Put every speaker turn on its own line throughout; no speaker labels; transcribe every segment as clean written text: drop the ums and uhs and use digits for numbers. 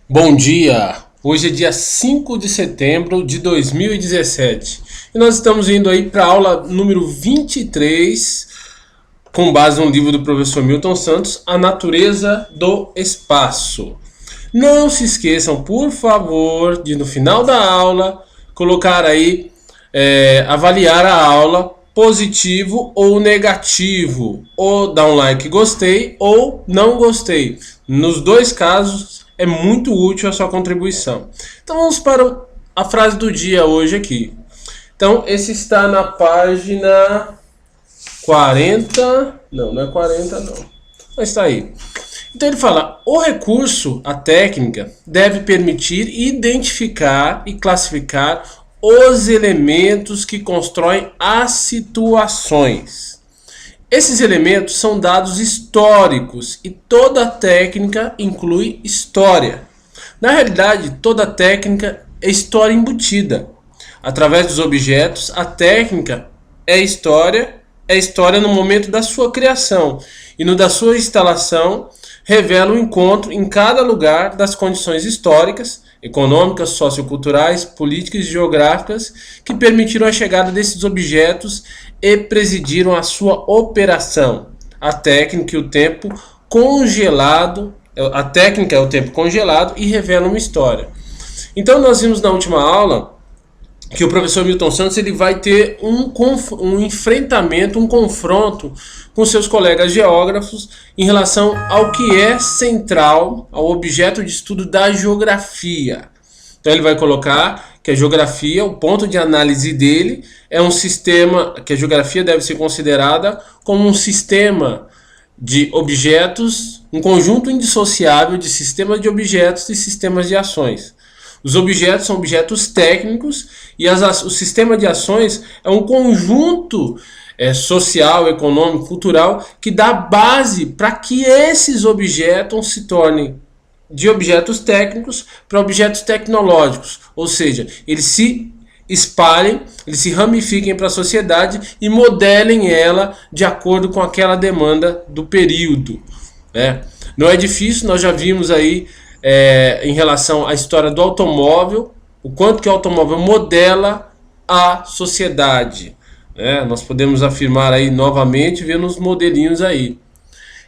Bom dia! Hoje é dia 5 de setembro de 2017 e nós estamos indo aí para a aula número 23, com base no livro do professor Milton Santos, A Natureza do Espaço. Não se esqueçam, por favor, de no final da aula colocar aí, avaliar a aula positivo ou negativo, ou dar um like gostei ou não gostei. Nos dois casos é muito útil a sua contribuição. Então vamos para a frase do dia hoje aqui. Então esse está na página 40, não é 40 não, mas está aí. Então ele fala: o recurso, a técnica, deve permitir identificar e classificar os elementos que constroem as situações. Esses elementos são dados históricos e toda técnica inclui história. Na realidade, toda técnica é história embutida. Através dos objetos, a técnica é história no momento da sua criação e no da sua instalação revela o encontro em cada lugar das condições históricas, econômicas, socioculturais, políticas e geográficas que permitiram a chegada desses objetos e presidiram a sua operação. A técnica é o tempo congelado e revela uma história. Então nós vimos na última aula que o professor Milton Santos ele vai ter um enfrentamento, um confronto com seus colegas geógrafos em relação ao que é central ao objeto de estudo da geografia. Então ele vai colocar que a geografia, o ponto de análise dele é um sistema, que a geografia deve ser considerada como um sistema de objetos, um conjunto indissociável de sistemas de objetos e sistemas de ações. Os objetos são objetos técnicos e o sistema de ações é um conjunto social, econômico, cultural que dá base para que esses objetos se tornem de objetos técnicos para objetos tecnológicos, ou seja, eles se espalhem, eles se ramifiquem para a sociedade e modelem ela de acordo com aquela demanda do período, né? Não é difícil, nós já vimos aí em relação à história do automóvel, o quanto que o automóvel modela a sociedade, né? Nós podemos afirmar aí novamente, vendo os modelinhos aí.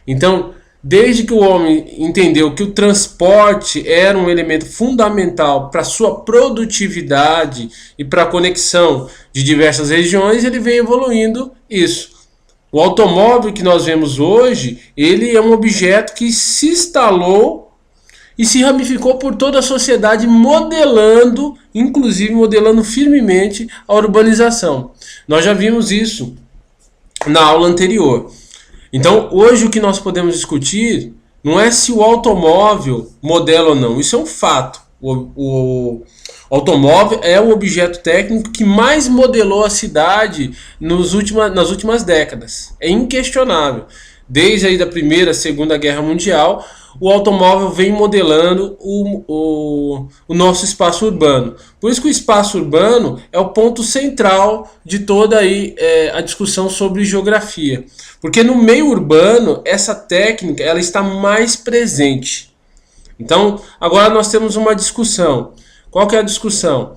Então, desde que o homem entendeu que o transporte era um elemento fundamental para sua produtividade e para a conexão de diversas regiões, ele vem evoluindo isso. O automóvel que nós vemos hoje, ele é um objeto que se instalou e se ramificou por toda a sociedade, inclusive modelando firmemente a urbanização. Nós já vimos isso na aula anterior. Então, hoje o que nós podemos discutir não é se o automóvel modela ou não, isso é um fato. O automóvel é o objeto técnico que mais modelou a cidade nas últimas décadas. É inquestionável. Desde aí da Primeira, Segunda Guerra Mundial, o automóvel vem modelando o nosso espaço urbano. Por isso que o espaço urbano é o ponto central de toda aí, a discussão sobre geografia. Porque no meio urbano, essa técnica ela está mais presente. Então, agora nós temos uma discussão. Qual que é a discussão?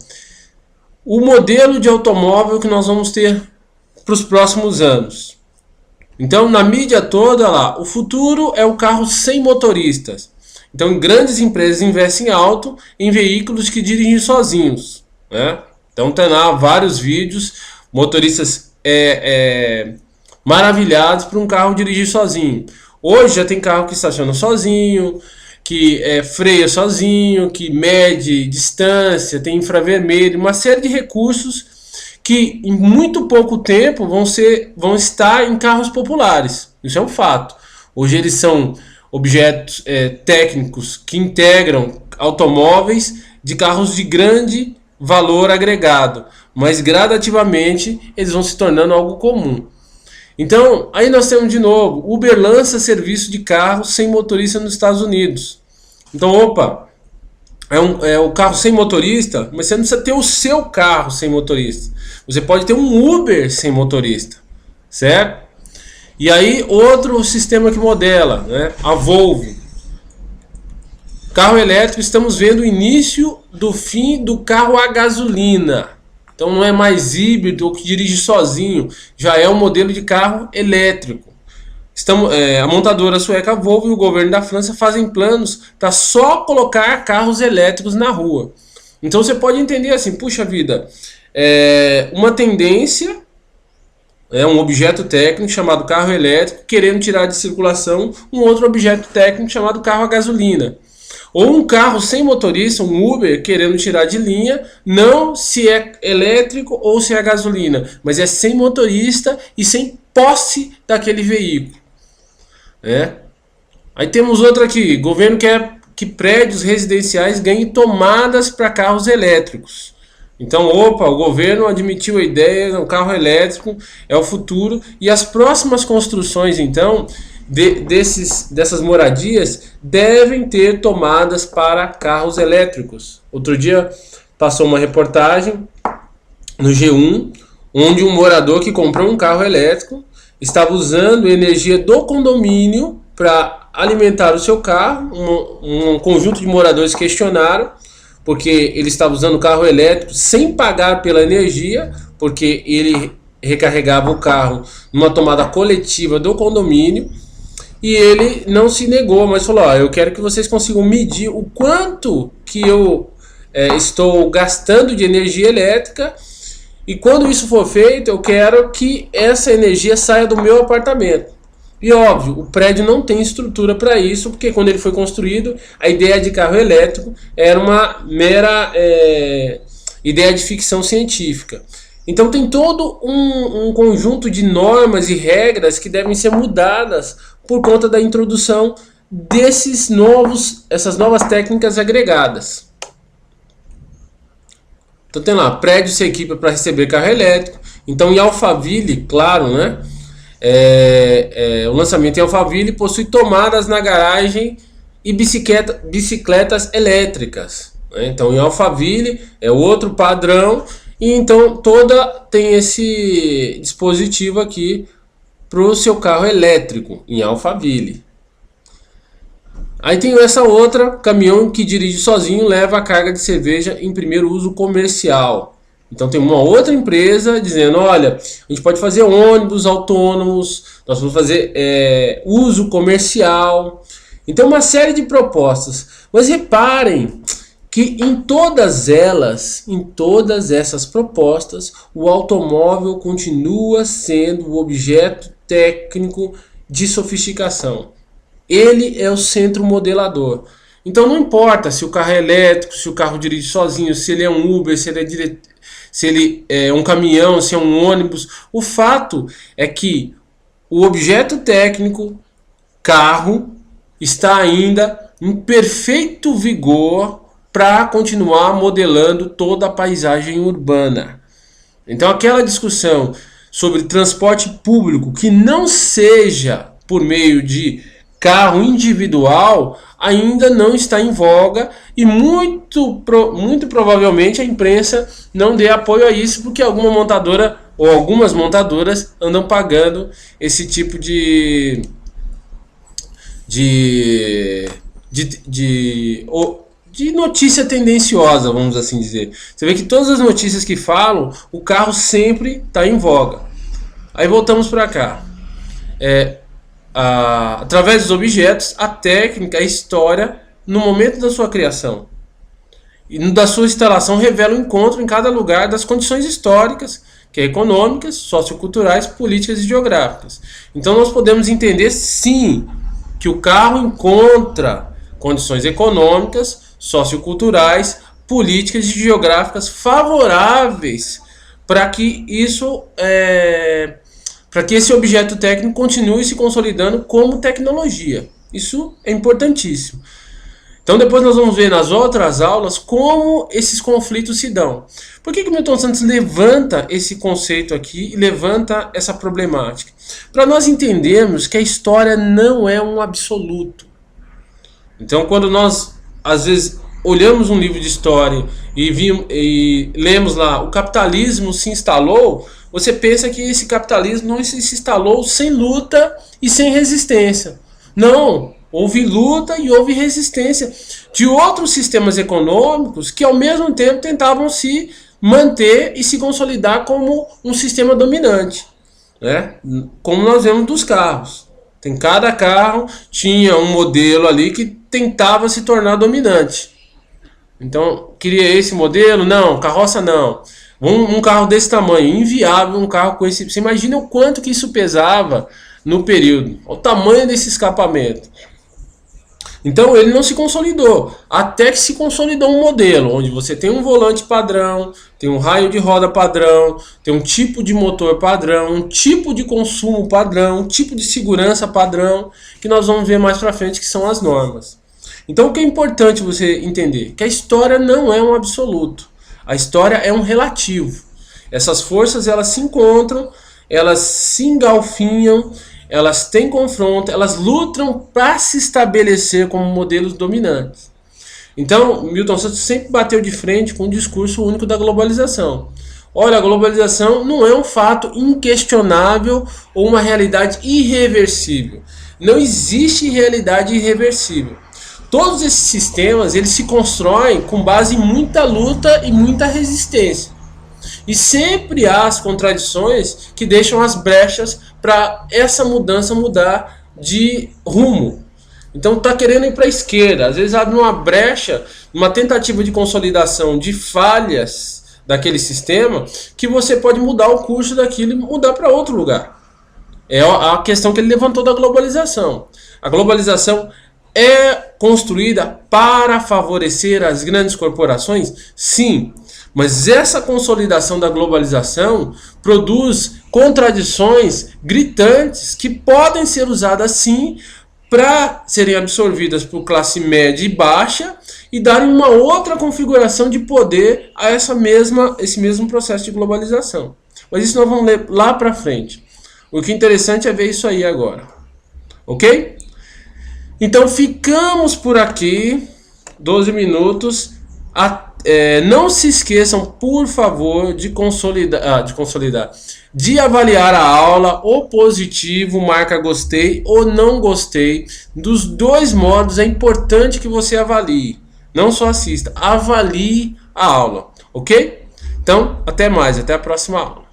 O modelo de automóvel que nós vamos ter para os próximos anos. Então, na mídia toda lá, o futuro é o carro sem motoristas. Então, grandes empresas investem alto em veículos que dirigem sozinhos, né? Então, tem lá vários vídeos, motoristas maravilhados por um carro dirigir sozinho. Hoje já tem carro que estaciona sozinho, que freia sozinho, que mede distância, tem infravermelho, uma série de recursos que em muito pouco tempo vão estar em carros populares. Isso é um fato. Hoje eles são objetos técnicos que integram automóveis de carros de grande valor agregado, mas gradativamente eles vão se tornando algo comum. Então, aí nós temos de novo, Uber lança serviço de carro sem motorista nos Estados Unidos. Então, é o carro sem motorista, mas você não precisa ter o seu carro sem motorista. Você pode ter um Uber sem motorista, certo? E aí outro sistema que modela, né? A Volvo. Carro elétrico, estamos vendo o início do fim do carro a gasolina. Então não é mais híbrido ou que dirige sozinho, já é um modelo de carro elétrico. A montadora sueca Volvo e o governo da França fazem planos para só colocar carros elétricos na rua. Então você pode entender assim, puxa vida, uma tendência, um objeto técnico chamado carro elétrico querendo tirar de circulação um outro objeto técnico chamado carro a gasolina. Ou um carro sem motorista, um Uber, querendo tirar de linha, não se é elétrico ou se é gasolina, mas é sem motorista e sem posse daquele veículo. Aí temos outra aqui, governo quer que prédios residenciais ganhem tomadas para carros elétricos. Então, o governo admitiu a ideia, o carro elétrico é o futuro, e as próximas construções, então, dessas moradias devem ter tomadas para carros elétricos. Outro dia passou uma reportagem no G1, onde um morador que comprou um carro elétrico estava usando energia do condomínio para alimentar o seu carro. Um conjunto de moradores questionaram porque ele estava usando o carro elétrico sem pagar pela energia, porque ele recarregava o carro numa tomada coletiva do condomínio. E ele não se negou, mas falou, eu quero que vocês consigam medir o quanto que eu estou gastando de energia elétrica, e quando isso for feito, eu quero que essa energia saia do meu apartamento. E óbvio, o prédio não tem estrutura para isso, porque quando ele foi construído, a ideia de carro elétrico era uma mera ideia de ficção científica. Então tem todo um conjunto de normas e regras que devem ser mudadas por conta da introdução essas novas técnicas agregadas. Então tem lá, prédio se equipa para receber carro elétrico. Então em Alphaville, claro, né? O lançamento em Alphaville possui tomadas na garagem e bicicletas elétricas. Então em Alphaville é outro padrão. E então tem esse dispositivo aqui para o seu carro elétrico em Alphaville. Aí tem essa outra, caminhão que dirige sozinho leva a carga de cerveja em primeiro uso comercial. Então tem uma outra empresa dizendo, olha, a gente pode fazer ônibus autônomos, nós vamos fazer uso comercial. Então uma série de propostas. Mas reparem que em todas essas propostas, o automóvel continua sendo o objeto técnico de sofisticação. Ele é o centro modelador. Então não importa se o carro é elétrico, se o carro dirige sozinho, se ele é um Uber, se ele é um caminhão, se é um ônibus. O fato é que o objeto técnico, carro, está ainda em perfeito vigor para continuar modelando toda a paisagem urbana. Então aquela discussão sobre transporte público que não seja por meio de carro individual ainda não está em voga, e muito provavelmente a imprensa não dê apoio a isso, porque alguma montadora ou algumas montadoras andam pagando esse tipo de notícia tendenciosa, vamos assim dizer. Você vê que todas as notícias que falam, o carro sempre está em voga. Aí voltamos para cá. Através dos objetos, a técnica, a história, no momento da sua criação e da sua instalação, revela o encontro em cada lugar das condições históricas, que é econômicas, socioculturais, políticas e geográficas. Então nós podemos entender sim que o carro encontra condições econômicas, socioculturais, políticas e geográficas favoráveis para que esse objeto técnico continue se consolidando como tecnologia. Isso é importantíssimo. Então depois nós vamos ver nas outras aulas como esses conflitos se dão. Por que Milton Santos levanta esse conceito aqui e levanta essa problemática? Para nós entendermos que a história não é um absoluto. Então quando nós às vezes olhamos um livro de história e lemos lá, o capitalismo se instalou, você pensa que esse capitalismo não se instalou sem luta e sem resistência. Não, Houve luta e houve resistência de outros sistemas econômicos que ao mesmo tempo tentavam se manter e se consolidar como um sistema dominante, né? Como nós vemos dos carros. Tem cada carro tinha um modelo ali que tentava se tornar dominante. Então, queria esse modelo? Não, carroça não. Um carro desse tamanho, inviável um carro com esse. Você imagina o quanto que isso pesava no período, o tamanho desse escapamento. Então ele não se consolidou, até que se consolidou um modelo onde você tem um volante padrão, tem um raio de roda padrão, tem um tipo de motor padrão, um tipo de consumo padrão, um tipo de segurança padrão, que nós vamos ver mais pra frente, que são as normas. Então o que é importante você entender? Que a história não é um absoluto, a história é um relativo. Essas forças elas se encontram, elas se engalfinham, elas têm confronto, elas lutam para se estabelecer como modelos dominantes. Então, Milton Santos sempre bateu de frente com o discurso único da globalização. Olha, a globalização não é um fato inquestionável ou uma realidade irreversível. Não existe realidade irreversível. Todos esses sistemas eles se constroem com base em muita luta e muita resistência. E sempre há as contradições que deixam as brechas para essa mudança mudar de rumo. Então está querendo ir para a esquerda, às vezes abre uma brecha, uma tentativa de consolidação de falhas daquele sistema, que você pode mudar o curso daquilo e mudar para outro lugar. É a questão que ele levantou da globalização. A globalização é construída para favorecer as grandes corporações? Sim. Mas essa consolidação da globalização produz contradições gritantes que podem ser usadas sim para serem absorvidas por classe média e baixa e darem uma outra configuração de poder a esse mesmo processo de globalização. Mas isso nós vamos ler lá para frente. O que é interessante é ver isso aí agora. Ok? Então ficamos por aqui. 12 minutos. Não se esqueçam, por favor, de avaliar a aula, ou positivo, marca gostei, ou não gostei. Dos dois modos é importante que você avalie. Não só assista, avalie a aula, ok? Então, até mais, até a próxima aula.